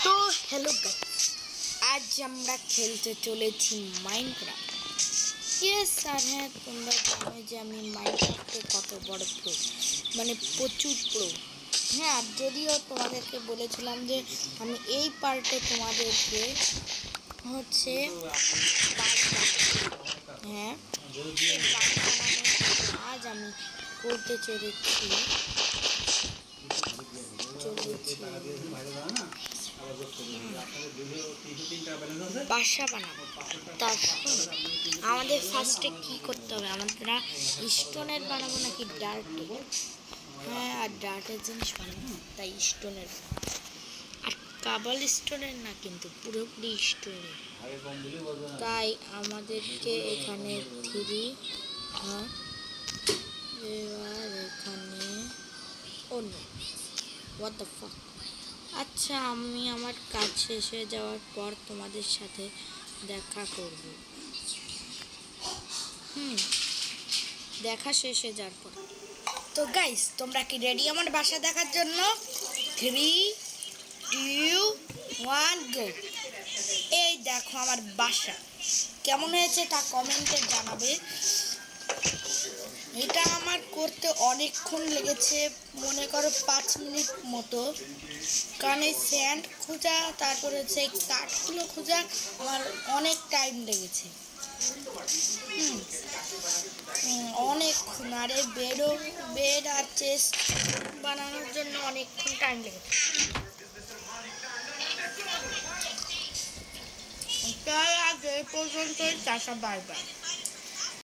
তো hello guys, আজ আমরা খেলতে চলেছি মাইনক্রাফট। ইয়েস আর হ্যাঁ, তোমরা জানো যে আমি মাইনক্রাফটে কত বড় প্রো, মানে প্রচুর প্রো। হ্যাঁ, আর যদিও তোমাদেরকে বলেছিলাম যে আমি এই পার্টে তোমাদেরকে হচ্ছে বাড়ি বানাবো। হ্যাঁ, বাড়ি বানানোর আজ আমি করতে চলেছি বাসা বানাবো। তার আমাদের ফার্স্টে কি করতে হবে, আমরা স্টোনের বানাবো নাকি ডার্টের? হ্যাঁ, আর ডার্টের জিনিস বানাবো, তাই স্টোনের। আর কাবল স্টোনের না, কিন্তু পুরোপুরি স্টোনের। তাই আমাদেরকে এখানে এবার এখানে অন্য হোয়াট দ্য ফাক। আচ্ছা, আমি আমার কাজ শেষে যাওয়ার পর তোমাদের সাথে দেখা করব। দেখা শেষে যাওয়ার পর। তো গাইস, তোমরা কি রেডি আমার বাসা দেখার জন্য? 3, 2, 1 গো। এই দেখো আমার বাসা কেমন হয়েছে তা কমেন্টে জানাবে। এটা আমার করতে অনেকক্ষণ লেগেছে, মনে করো 5 মিনিট মতো, কারণ এই স্যান্ড খোঁজা, তারপর হচ্ছে এই কাঠগুলো খোঁজা আমার অনেক টাইম লেগেছে। অনেকক্ষণ। আর এই বেড আর চেস্ট বানানোর জন্য অনেকক্ষণ টাইম লেগেছে। তাই আজ এই পর্যন্তই, টাটা, বাই বাই।